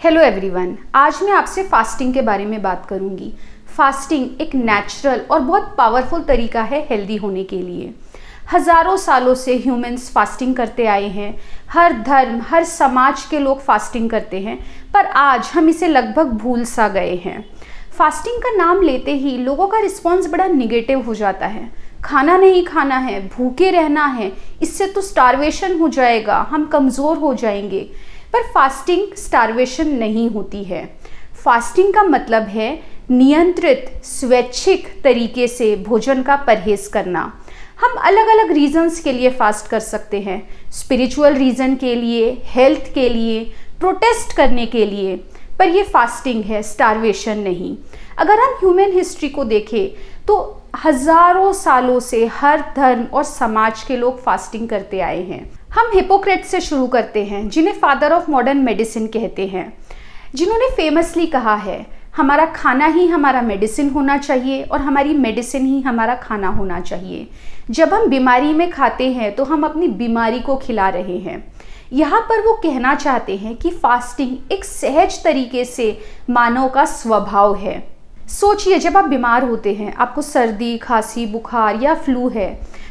Hello everyone, आज मैं आपसे फास्टिंग के बारे में बात करूंगी। फास्टिंग एक नेचुरल और बहुत पावरफुल तरीका है हेल्दी होने के लिए। हजारों सालों से ह्यूमंस फास्टिंग करते आए हैं। हर धर्म, हर समाज के लोग फास्टिंग करते हैं, पर आज हम इसे लगभग भूल सा गए हैं। फास्टिंग का नाम लेते ही लोगों का रिस्पॉन्स बड़ा निगेटिव हो जाता है। खाना नहीं खाना है, भूखे रहना है, इससे तो स्टार्वेशन हो जाएगा, हम कमज़ोर हो जाएंगे। पर फास्टिंग स्टार्वेशन नहीं होती है। फास्टिंग का मतलब है नियंत्रित, स्वैच्छिक तरीके से भोजन का परहेज करना। हम अलग अलग रीजंस के लिए फास्ट कर सकते हैं। स्पिरिचुअल रीज़न के लिए, हेल्थ के लिए, प्रोटेस्ट करने के लिए, पर ये फास्टिंग है, स्टार्वेशन नहीं। अगर हम ह्यूमन हिस्ट्री को देखें तो हजारों सालों से हर धर्म और समाज के लोग फास्टिंग करते आए हैं। हम हिपोक्रेट्स से शुरू करते हैं, जिन्हें फादर ऑफ मॉडर्न मेडिसिन कहते हैं, जिन्होंने फेमसली कहा है हमारा खाना ही हमारा मेडिसिन होना चाहिए और हमारी मेडिसिन ही हमारा खाना होना चाहिए। जब हम बीमारी में खाते हैं तो हम अपनी बीमारी को खिला रहे हैं। यहाँ पर वो कहना चाहते हैं कि फास्टिंग एक सहज तरीके से मानव का स्वभाव है। सोचिए, जब आप बीमार होते हैं, आपको सर्दी, खांसी, बुखार या फ्लू है,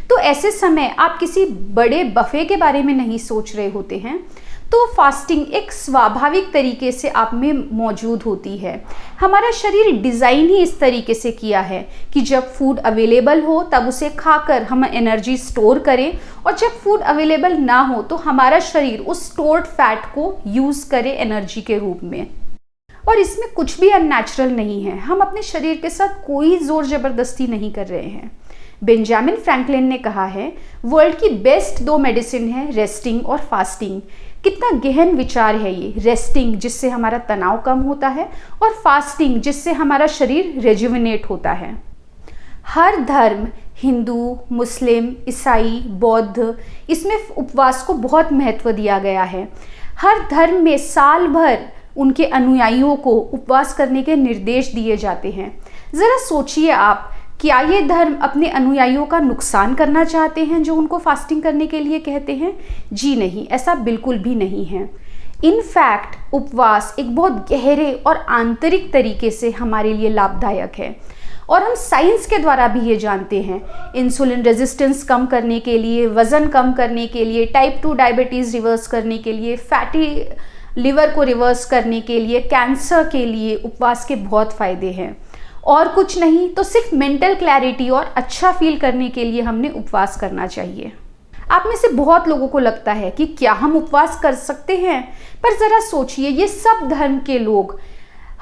तो ऐसे समय आप किसी बड़े बफे के बारे में नहीं सोच रहे होते हैं। तो फास्टिंग एक स्वाभाविक तरीके से आप में मौजूद होती है। हमारा शरीर डिज़ाइन ही इस तरीके से किया है कि जब फूड अवेलेबल हो तब उसे खाकर हम एनर्जी स्टोर करें, और जब फूड अवेलेबल ना हो तो हमारा शरीर उस स्टोर्ड फैट को यूज़ करे एनर्जी के रूप में। और इसमें कुछ भी अननेचुरल नहीं है। हम अपने शरीर के साथ कोई जोर जबरदस्ती नहीं कर रहे हैं। बेंजामिन फ्रैंकलिन ने कहा है, वर्ल्ड की बेस्ट 2 मेडिसिन है रेस्टिंग और फास्टिंग। कितना गहन विचार है ये। रेस्टिंग जिससे हमारा तनाव कम होता है, और फास्टिंग जिससे हमारा शरीर रेजुविनेट होता है। हर धर्म, हिंदू, मुस्लिम, ईसाई, बौद्ध, इसमें उपवास को बहुत महत्व दिया गया है। हर धर्म में साल भर उनके अनुयायियों को उपवास करने के निर्देश दिए जाते हैं। ज़रा सोचिए आप, क्या ये धर्म अपने अनुयायियों का नुकसान करना चाहते हैं जो उनको फास्टिंग करने के लिए कहते हैं? जी नहीं, ऐसा बिल्कुल भी नहीं है। इनफैक्ट उपवास एक बहुत गहरे और आंतरिक तरीके से हमारे लिए लाभदायक है, और हम साइंस के द्वारा भी ये जानते हैं। इंसुलिन रेजिस्टेंस कम करने के लिए, वज़न कम करने के लिए, टाइप 2 डायबिटीज़ रिवर्स करने के लिए, फैटी लिवर को रिवर्स करने के लिए, कैंसर के लिए उपवास के बहुत फ़ायदे हैं। और कुछ नहीं तो सिर्फ मेंटल क्लैरिटी और अच्छा फील करने के लिए हमने उपवास करना चाहिए। आप में से बहुत लोगों को लगता है कि क्या हम उपवास कर सकते हैं? पर ज़रा सोचिए, ये सब धर्म के लोग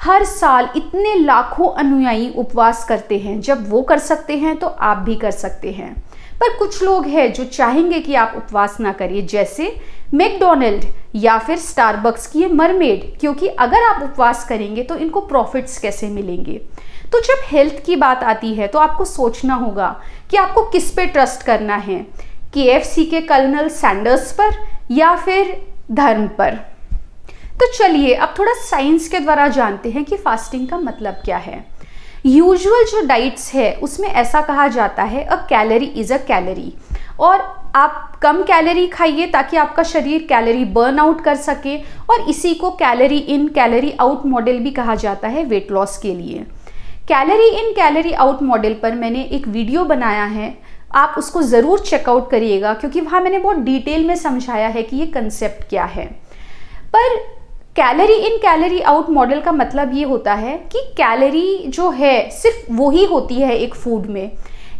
हर साल इतने लाखों अनुयायी उपवास करते हैं। जब वो कर सकते हैं तो आप भी कर सकते हैं। पर कुछ लोग हैं जो चाहेंगे कि आप उपवास ना करिए, जैसे मैकडॉनल्ड या फिर स्टारबक्स की ये मरमेड, क्योंकि अगर आप उपवास करेंगे तो इनको प्रॉफिट्स कैसे मिलेंगे। तो जब हेल्थ की बात आती है तो आपको सोचना होगा कि आपको किस पे ट्रस्ट करना है, KFC के कर्नल सैंडर्स पर या फिर धर्म पर। तो चलिए अब थोड़ा साइंस के द्वारा जानते हैं कि फास्टिंग का मतलब क्या है। यूजुअल जो डाइट्स है उसमें ऐसा कहा जाता है, a calorie is a calorie, और आप कम कैलोरी खाइए ताकि आपका शरीर कैलोरी बर्न आउट कर सके, और इसी को कैलोरी इन कैलोरी आउट मॉडल भी कहा जाता है वेट लॉस के लिए। कैलोरी इन कैलोरी आउट मॉडल पर मैंने एक वीडियो बनाया है, आप उसको ज़रूर चेकआउट करिएगा, क्योंकि वहाँ मैंने बहुत डिटेल में समझाया है कि ये कंसेप्ट क्या है। पर कैलोरी इन कैलोरी आउट मॉडल का मतलब ये होता है कि कैलोरी जो है सिर्फ वो ही होती है एक फूड में।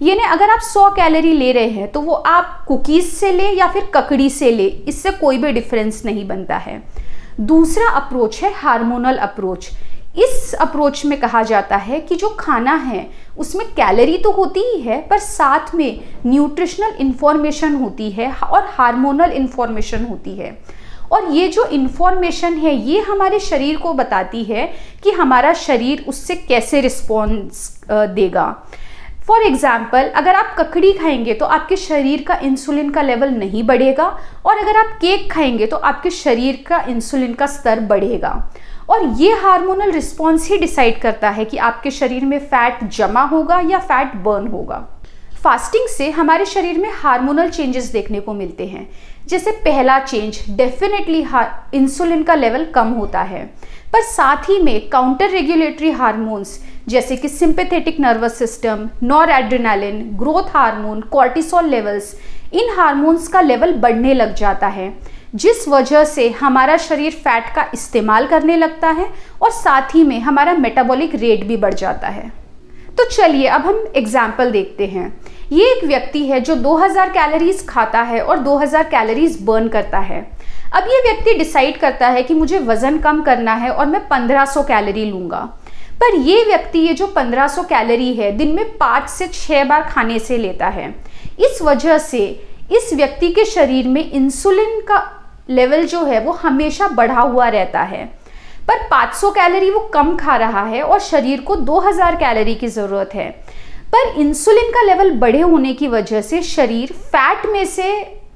यानी अगर आप 100 कैलोरी ले रहे हैं तो वो आप कुकीज़ से ले या फिर ककड़ी से ले, इससे कोई भी डिफरेंस नहीं बनता है। दूसरा अप्रोच है हार्मोनल अप्रोच। इस अप्रोच में कहा जाता है कि जो खाना है उसमें कैलोरी तो होती ही है, पर साथ में न्यूट्रिशनल इन्फॉर्मेशन होती है और हार्मोनल इन्फॉर्मेशन होती है। और ये जो इन्फॉर्मेशन है ये हमारे शरीर को बताती है कि हमारा शरीर उससे कैसे रिस्पॉन्स देगा। फॉर एग्जाम्पल, अगर आप ककड़ी खाएंगे तो आपके शरीर का इंसुलिन का लेवल नहीं बढ़ेगा, और अगर आप केक खाएंगे तो आपके शरीर का इंसुलिन का स्तर बढ़ेगा। और ये हार्मोनल रिस्पॉन्स ही डिसाइड करता है कि आपके शरीर में फैट जमा होगा या फैट बर्न होगा। फास्टिंग से हमारे शरीर में हार्मोनल चेंजेस देखने को मिलते हैं। जैसे पहला चेंज डेफिनेटली इंसुलिन का लेवल कम होता है, पर साथ ही में काउंटर रेगुलेटरी हार्मोन्स जैसे कि sympathetic nervous system, noradrenaline, growth hormone, cortisol levels, इन हार्मोन्स का लेवल बढ़ने लग जाता है, जिस वजह से हमारा शरीर फैट का इस्तेमाल करने लगता है और साथ ही में हमारा मेटाबॉलिक रेट भी बढ़ जाता है। तो चलिए अब हम एग्जाम्पल देखते हैं। ये एक व्यक्ति है जो 2000 कैलोरीज खाता है और 2000 कैलोरीज बर्न करता है। अब ये व्यक्ति डिसाइड करता है कि मुझे वजन कम करना है और मैं 1500 कैलोरी लूंगा, पर ये व्यक्ति ये जो 1500 कैलोरी है दिन में 5 से 6 बार खाने से लेता है। इस वजह से इस व्यक्ति के शरीर में इंसुलिन का लेवल जो है वो हमेशा बढ़ा हुआ रहता है, पर 500 कैलोरी वो कम खा रहा है और शरीर को 2000 कैलोरी की ज़रूरत है। पर इंसुलिन का लेवल बढ़े होने की वजह से शरीर फैट में से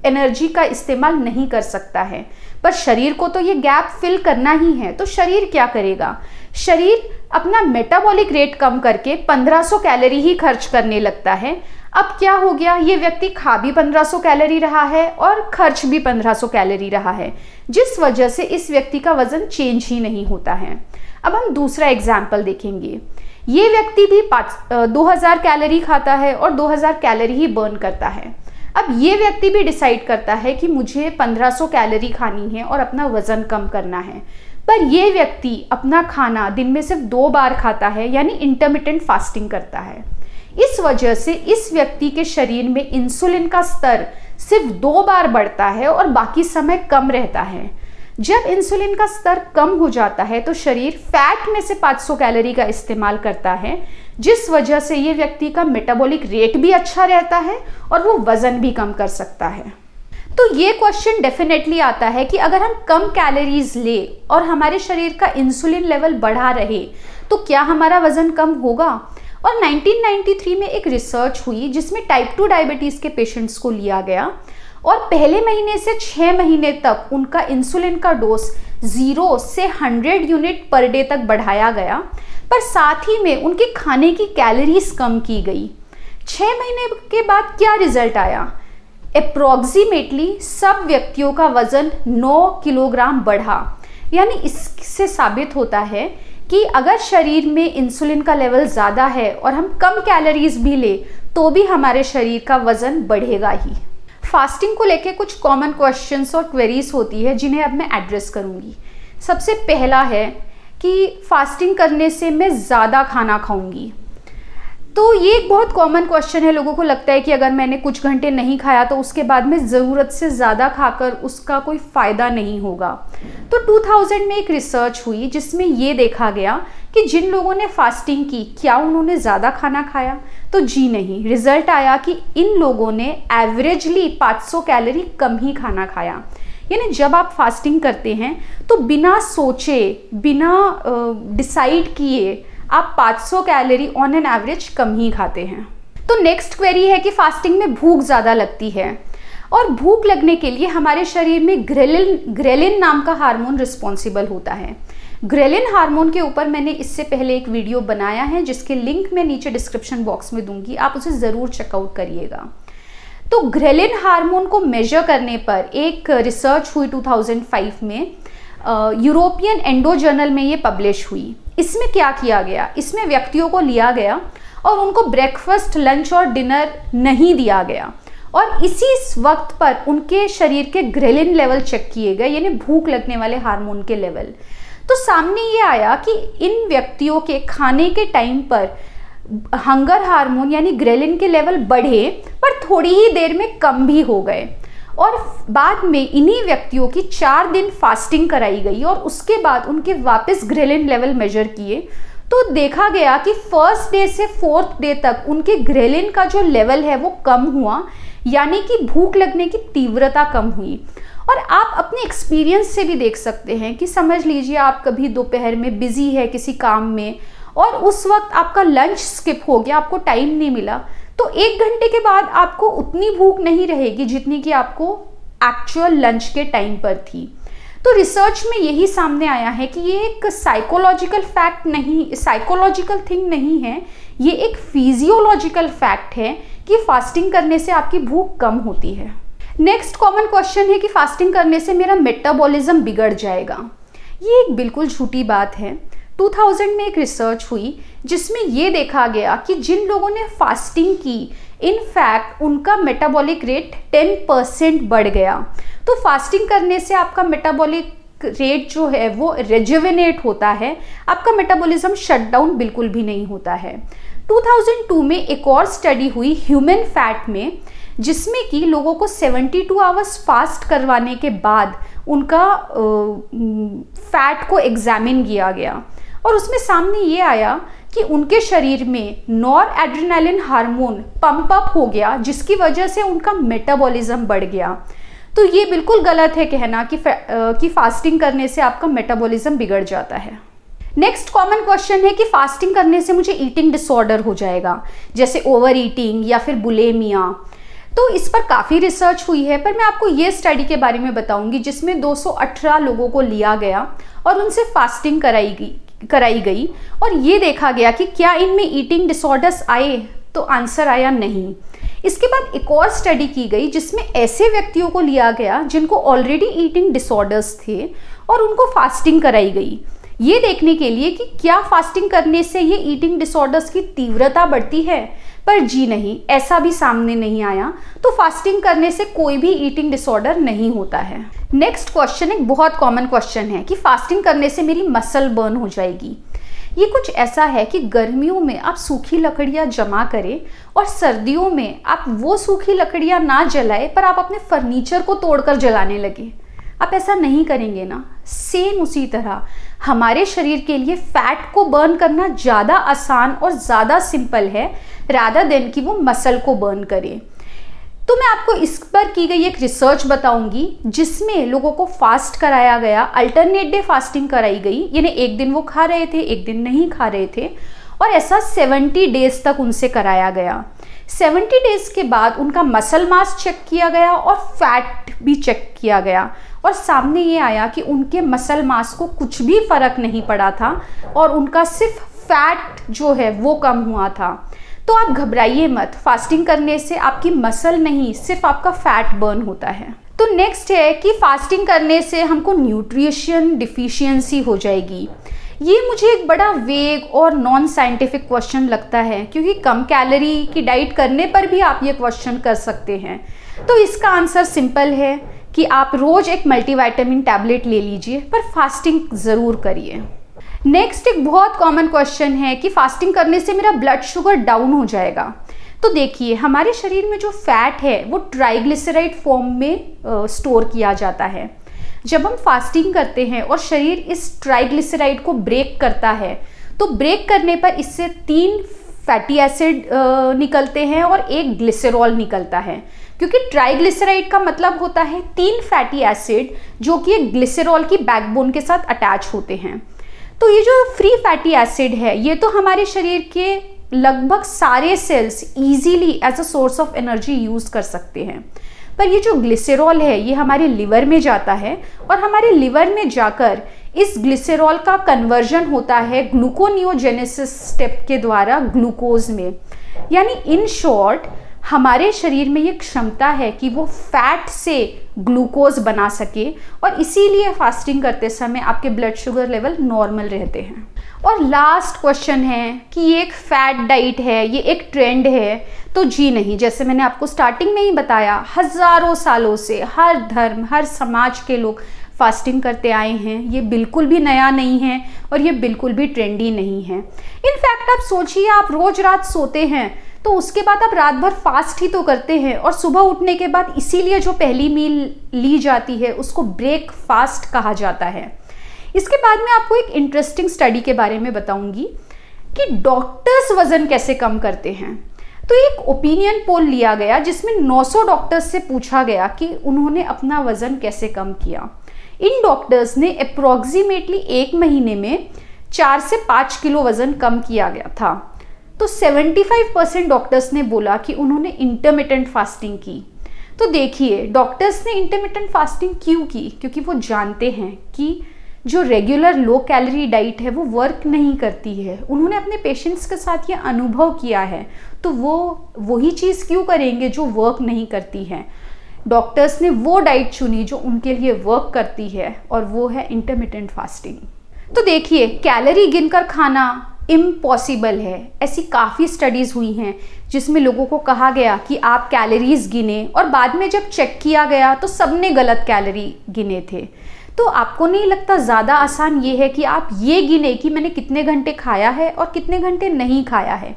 एनर्जी का इस्तेमाल नहीं कर सकता है, पर शरीर को तो ये गैप फिल करना ही है। तो शरीर क्या करेगा? शरीर अपना मेटाबॉलिक रेट कम करके 1500 कैलोरी ही खर्च करने लगता है। अब क्या हो गया? ये व्यक्ति खा भी 1500 कैलोरी रहा है और खर्च भी 1500 कैलोरी रहा है, जिस वजह से इस व्यक्ति का वजन चेंज ही नहीं होता है। अब हम दूसरा एग्जाम्पल देखेंगे। ये व्यक्ति भी 2000 कैलोरी खाता है और 2000 कैलोरी ही बर्न करता है। अब ये व्यक्ति भी डिसाइड करता है कि मुझे 1500 कैलोरी खानी है और अपना वजन कम करना है, पर ये व्यक्ति अपना खाना दिन में सिर्फ 2 बार खाता है, यानी इंटरमिटेंट फास्टिंग करता है। इस वजह से इस व्यक्ति के शरीर में इंसुलिन का स्तर सिर्फ 2 बार बढ़ता है और बाकी समय कम रहता है। जब इंसुलिन का स्तर कम हो जाता है तो शरीर फैट में से 500 कैलोरी का इस्तेमाल करता है, जिस वजह से ये व्यक्ति का मेटाबॉलिक रेट भी अच्छा रहता है और वो वजन भी कम कर सकता है। तो ये क्वेश्चन डेफिनेटली आता है कि अगर हम कम कैलोरीज ले और हमारे शरीर का इंसुलिन लेवल बढ़ा रहे तो क्या हमारा वजन कम होगा? और 1993 में एक रिसर्च हुई जिसमें टाइप 2 डायबिटीज़ के पेशेंट्स को लिया गया और पहले महीने से 6 महीने तक उनका इंसुलिन का डोज 0 से 100 यूनिट पर डे तक बढ़ाया गया, पर साथ ही में उनके खाने की कैलोरीज कम की गई। 6 महीने के बाद क्या रिजल्ट आया? अप्रॉक्सीमेटली सब व्यक्तियों का वजन 9 किलोग्राम बढ़ा। यानी इससे साबित होता है कि अगर शरीर में इंसुलिन का लेवल ज़्यादा है और हम कम कैलोरीज भी ले तो भी हमारे शरीर का वजन बढ़ेगा ही। फास्टिंग को लेके कुछ कॉमन क्वेश्चंस और क्वेरीज होती है जिन्हें अब मैं एड्रेस करूंगी। सबसे पहला है कि फास्टिंग करने से मैं ज़्यादा खाना खाऊंगी। तो ये एक बहुत कॉमन क्वेश्चन है। लोगों को लगता है कि अगर मैंने कुछ घंटे नहीं खाया तो उसके बाद में ज़रूरत से ज़्यादा खाकर उसका कोई फ़ायदा नहीं होगा। तो 2000 में एक रिसर्च हुई जिसमें ये देखा गया कि जिन लोगों ने फास्टिंग की क्या उन्होंने ज़्यादा खाना खाया? तो जी नहीं। रिजल्ट आया कि इन लोगों ने एवरेजली 500 कैलोरी कम ही खाना खाया। यानी जब आप फास्टिंग करते हैं तो बिना सोचे, बिना डिसाइड किए आप 500 कैलोरी ऑन एन एवरेज कम ही खाते हैं। तो नेक्स्ट क्वेरी है कि फास्टिंग में भूख ज़्यादा लगती है और भूख लगने के लिए हमारे शरीर में ग्रेलिन नाम का हार्मोन रिस्पॉन्सिबल होता है। ग्रेलिन हार्मोन के ऊपर मैंने इससे पहले एक वीडियो बनाया है जिसके लिंक मैं नीचे डिस्क्रिप्शन बॉक्स में दूंगी, आप उसे ज़रूर चेकआउट करिएगा। तो ग्रेलिन हार्मोन को मेजर करने पर एक रिसर्च हुई 2005 में, यूरोपियन एंडो जर्नल में ये पब्लिश हुई। इसमें क्या किया गया? इसमें व्यक्तियों को लिया गया और उनको ब्रेकफास्ट, लंच और डिनर नहीं दिया गया और इसी वक्त पर उनके शरीर के ग्रेलिन लेवल चेक किए गए, यानी भूख लगने वाले हार्मोन के लेवल। तो सामने ये आया कि इन व्यक्तियों के खाने के टाइम पर हंगर हार्मोन यानी ग्रेलिन के लेवल बढ़े पर थोड़ी ही देर में कम भी हो गए और बाद में इन्हीं व्यक्तियों की 4 दिन फास्टिंग कराई गई और उसके बाद उनके वापस ग्रेलिन लेवल मेजर किए तो देखा गया कि फर्स्ट डे से 4th डे तक उनके ग्रेलिन का जो लेवल है वो कम हुआ, यानी कि भूख लगने की तीव्रता कम हुई। और आप अपने एक्सपीरियंस से भी देख सकते हैं कि समझ लीजिए आप कभी दोपहर में बिजी है किसी काम में और उस वक्त आपका लंच स्किप हो गया, आपको टाइम नहीं मिला, तो 1 घंटे के बाद आपको उतनी भूख नहीं रहेगी जितनी कि आपको एक्चुअल लंच के टाइम पर थी। तो रिसर्च में यही सामने आया है कि ये एक साइकोलॉजिकल फैक्ट नहीं, साइकोलॉजिकल थिंग नहीं है, ये एक फिजियोलॉजिकल फैक्ट है कि फास्टिंग करने से आपकी भूख कम होती है। नेक्स्ट कॉमन क्वेश्चन है कि फास्टिंग करने से मेरा मेटाबॉलिज्म बिगड़ जाएगा। ये एक बिल्कुल झूठी बात है। 2000 में एक रिसर्च हुई जिसमें ये देखा गया कि जिन लोगों ने फास्टिंग की, इनफैक्ट उनका मेटाबॉलिक रेट 10% बढ़ गया। तो फास्टिंग करने से आपका मेटाबॉलिक रेट जो है वो रेजुविनेट होता है, आपका मेटाबॉलिज्म शट डाउन बिल्कुल भी नहीं होता है। 2002 में एक और स्टडी हुई ह्यूमन फैट में, जिसमें कि लोगों को 72 आवर्स फास्ट करवाने के बाद उनका फैट को एग्जामिन किया गया और उसमें सामने ये आया कि उनके शरीर में nor adrenaline hormone pump up हो गया, जिसकी वजह से उनका मेटाबॉलिज्म बढ़ गया। तो ये बिल्कुल गलत है कहना कि फास्टिंग करने से आपका मेटाबॉलिज्म बिगड़ जाता है। नेक्स्ट कॉमन क्वेश्चन है कि फास्टिंग करने से मुझे ईटिंग डिसऑर्डर हो जाएगा, जैसे ओवर ईटिंग या फिर बुलेमिया। तो इस पर काफ़ी रिसर्च हुई है, पर मैं आपको ये स्टडी के बारे में बताऊंगी जिसमें 218 लोगों को लिया गया और उनसे फास्टिंग कराई गई और ये देखा गया कि क्या इनमें ईटिंग डिसऑर्डर्स आए, तो आंसर आया नहीं। इसके बाद एक और स्टडी की गई जिसमें ऐसे व्यक्तियों को लिया गया जिनको ऑलरेडी ईटिंग डिसऑर्डर्स थे और उनको फास्टिंग कराई गई, ये देखने के लिए कि क्या फास्टिंग करने से ये ईटिंग डिसऑर्डर्स की तीव्रता बढ़ती है। पर जी नहीं, ऐसा भी सामने नहीं आया। तो फास्टिंग करने से कोई भी ईटिंग डिसऑर्डर नहीं होता है। नेक्स्ट क्वेश्चन एक बहुत कॉमन क्वेश्चन है कि फास्टिंग करने से मेरी मसल बर्न हो जाएगी। ये कुछ ऐसा है कि गर्मियों में आप सूखी लकड़ियाँ जमा करें और सर्दियों में आप वो सूखी लकड़ियाँ ना जलाएं, पर आप अपने फर्नीचर को तोड़कर जलाने लगे। आप ऐसा नहीं करेंगे ना। सेम उसी तरह हमारे शरीर के लिए फैट को बर्न करना ज़्यादा आसान और ज़्यादा सिंपल है रादर देन कि वो मसल को बर्न करे। तो मैं आपको इस पर की गई एक रिसर्च बताऊंगी जिसमें लोगों को फास्ट कराया गया, अल्टरनेट डे फास्टिंग कराई गई, यानी एक दिन वो खा रहे थे, एक दिन नहीं खा रहे थे, और ऐसा 70 डेज तक उनसे कराया गया। 70 डेज के बाद उनका मसल मास चेक किया गया और फैट भी चेक किया गया और सामने ये आया कि उनके मसल मास को कुछ भी फर्क नहीं पड़ा था और उनका सिर्फ फैट जो है वो कम हुआ था। तो आप घबराइए मत, फास्टिंग करने से आपकी मसल नहीं, सिर्फ आपका फैट बर्न होता है। तो नेक्स्ट है कि फास्टिंग करने से हमको न्यूट्रिशन डिफिशियंसी हो जाएगी। ये मुझे एक बड़ा वेग और नॉन साइंटिफिक क्वेश्चन लगता है, क्योंकि कम कैलोरी की डाइट करने पर भी आप ये क्वेश्चन कर सकते हैं। तो इसका आंसर सिंपल है कि आप रोज एक मल्टीविटामिन टैबलेट ले लीजिए, पर फास्टिंग ज़रूर करिए। नेक्स्ट एक बहुत कॉमन क्वेश्चन है कि फास्टिंग करने से मेरा ब्लड शुगर डाउन हो जाएगा। तो देखिए, हमारे शरीर में जो फैट है वो ट्राइग्लिसराइड फॉर्म में स्टोर किया जाता है। जब हम फास्टिंग करते हैं और शरीर इस ट्राइग्लिसराइड को ब्रेक करता है, तो ब्रेक करने पर इससे 3 फैटी एसिड निकलते हैं और 1 ग्लिसरॉल निकलता है, क्योंकि ट्राइग्लिसराइड का मतलब होता है 3 फैटी एसिड जो कि एक ग्लिसरॉल की बैकबोन के साथ अटैच होते हैं। तो ये जो फ्री फैटी एसिड है, ये तो हमारे शरीर के लगभग सारे cells easily as a source of energy use कर सकते हैं, पर ये जो ग्लिसरॉल है ये हमारे लिवर में जाता है और हमारे लिवर में जाकर इस ग्लिसरॉल का कन्वर्जन होता है ग्लूकोनियोजेनेसिस स्टेप के द्वारा ग्लूकोज में। यानी इन शॉर्ट हमारे शरीर में ये क्षमता है कि वो फैट से ग्लूकोज बना सके और इसीलिए फास्टिंग करते समय आपके ब्लड शुगर लेवल नॉर्मल रहते हैं। और लास्ट क्वेश्चन है कि ये एक फैट डाइट है, ये एक ट्रेंड है। तो जी नहीं, जैसे मैंने आपको स्टार्टिंग में ही बताया, हजारों सालों से हर धर्म, हर समाज के लोग फास्टिंग करते आए हैं। ये बिल्कुल भी नया नहीं है और ये बिल्कुल भी ट्रेंडी नहीं है। इनफैक्ट आप सोचिए, आप रोज रात सोते हैं तो उसके बाद आप रात भर फास्ट ही तो करते हैं और सुबह उठने के बाद इसीलिए जो पहली मील ली जाती है उसको ब्रेकफास्ट कहा जाता है। इसके बाद मैं आपको एक इंटरेस्टिंग स्टडी के बारे में बताऊंगी कि डॉक्टर्स वजन कैसे कम करते हैं। तो एक ओपिनियन पोल लिया गया जिसमें 900 डॉक्टर्स से पूछा गया कि उन्होंने अपना वजन कैसे कम किया। इन डॉक्टर्स ने अप्रोक्सीमेटली 1 महीने में 4 से 5 किलो वजन कम किया गया था। तो 75% डॉक्टर्स ने बोला कि उन्होंने इंटरमिटेंट फास्टिंग की। तो देखिए, डॉक्टर्स ने इंटरमिटेंट फास्टिंग क्यों की? क्योंकि वो जानते हैं कि जो रेगुलर लो कैलोरी डाइट है वो वर्क नहीं करती है। उन्होंने अपने पेशेंट्स के साथ ये अनुभव किया है, तो वो वही चीज़ क्यों करेंगे जो वर्क नहीं करती है। डॉक्टर्स ने वो डाइट चुनी जो उनके लिए वर्क करती है, और वो है इंटरमिटेंट फास्टिंग। तो देखिए, कैलोरी गिनकर खाना इम्पॉसिबल है। ऐसी काफ़ी स्टडीज़ हुई हैं जिसमें लोगों को कहा गया कि आप कैलोरीज गिने, और बाद में जब चेक किया गया तो सबने गलत कैलोरी गिने थे। तो आपको नहीं लगता ज़्यादा आसान ये है कि आप ये गिने कि मैंने कितने घंटे खाया है और कितने घंटे नहीं खाया है।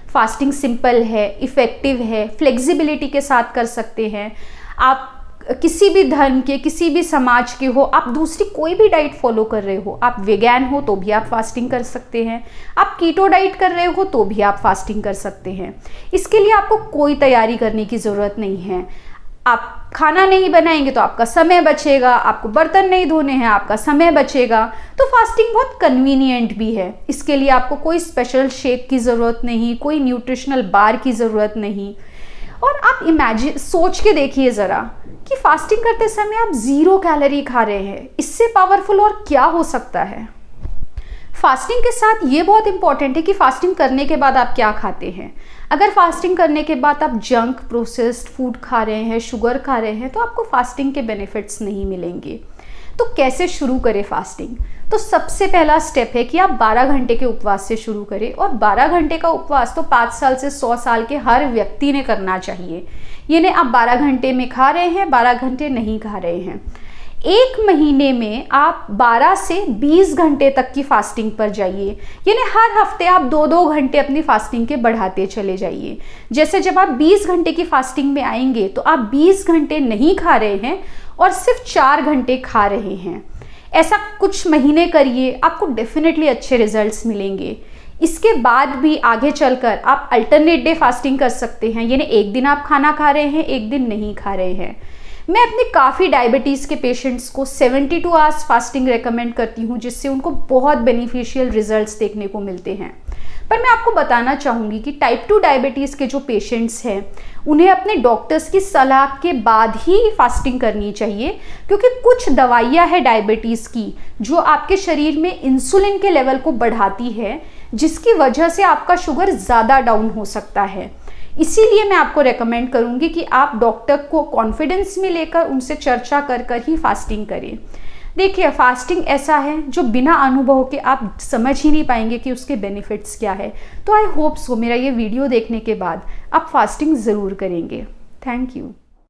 फास्टिंग सिंपल है, इफ़ेक्टिव है, फ्लेक्सिबिलिटी के साथ कर सकते हैं। आप किसी भी धर्म के, किसी भी समाज के हो, आप दूसरी कोई भी डाइट फॉलो कर रहे हो, आप वेगन हो तो भी आप फास्टिंग कर सकते हैं, आप कीटो डाइट कर रहे हो तो भी आप फास्टिंग कर सकते हैं। इसके लिए आपको कोई तैयारी करने की ज़रूरत नहीं है। आप खाना नहीं बनाएंगे तो आपका समय बचेगा, आपको बर्तन नहीं धोने हैं, आपका समय बचेगा। तो फास्टिंग बहुत कन्वीनियंट भी है। इसके लिए आपको कोई स्पेशल शेक की ज़रूरत नहीं, कोई न्यूट्रिशनल बार की ज़रूरत नहीं। और आप सोच के देखिए ज़रा कि फास्टिंग करते समय आप 0 कैलोरी खा रहे हैं। इससे पावरफुल और क्या हो सकता है। फास्टिंग के साथ ये बहुत इंपॉर्टेंट है कि फास्टिंग करने के बाद आप क्या खाते हैं। अगर फास्टिंग करने के बाद आप जंक प्रोसेस्ड फूड खा रहे हैं, शुगर खा रहे हैं, तो आपको फास्टिंग के बेनिफिट्स नहीं मिलेंगे। तो कैसे शुरू करें फास्टिंग? तो सबसे पहला स्टेप है कि आप 12 घंटे के उपवास से शुरू करें। और 12 घंटे का उपवास तो 5 साल से 100 साल के हर व्यक्ति ने करना चाहिए। ये नहीं आप 12 घंटे में खा रहे हैं, 12 घंटे नहीं खा रहे हैं। 1 महीने में आप 12 से 20 घंटे तक की फास्टिंग पर जाइए। यानी हर हफ्ते आप 2-2 घंटे अपनी फास्टिंग के बढ़ाते चले जाइए। जैसे जब आप 20 घंटे की फास्टिंग में आएंगे तो आप 20 घंटे नहीं खा रहे हैं और सिर्फ 4 घंटे खा रहे हैं। ऐसा कुछ महीने करिए, आपको डेफिनेटली अच्छे रिजल्ट्स मिलेंगे। इसके बाद भी आगे चलकर आप अल्टरनेट डे फास्टिंग कर सकते हैं। यानी एक दिन आप खाना खा रहे हैं, एक दिन नहीं खा रहे हैं। मैं अपने काफ़ी डायबिटीज़ के पेशेंट्स को 72 आवर्स फास्टिंग रेकमेंड करती हूँ, जिससे उनको बहुत बेनिफिशियल रिजल्ट्स देखने को मिलते हैं। पर मैं आपको बताना चाहूँगी कि टाइप 2 डायबिटीज़ के जो पेशेंट्स हैं उन्हें अपने डॉक्टर्स की सलाह के बाद ही फास्टिंग करनी चाहिए, क्योंकि कुछ दवाइयाँ हैं डायबिटीज़ की जो आपके शरीर में इंसुलिन के लेवल को बढ़ाती है, जिसकी वजह से आपका शुगर ज़्यादा डाउन हो सकता है। इसीलिए मैं आपको रेकमेंड करूंगी कि आप डॉक्टर को कॉन्फिडेंस में लेकर उनसे चर्चा कर ही फास्टिंग करें। देखिए, फास्टिंग ऐसा है जो बिना अनुभव के आप समझ ही नहीं पाएंगे कि उसके बेनिफिट्स क्या है। तो आई होप सो मेरा ये वीडियो देखने के बाद आप फास्टिंग ज़रूर करेंगे। Thank you.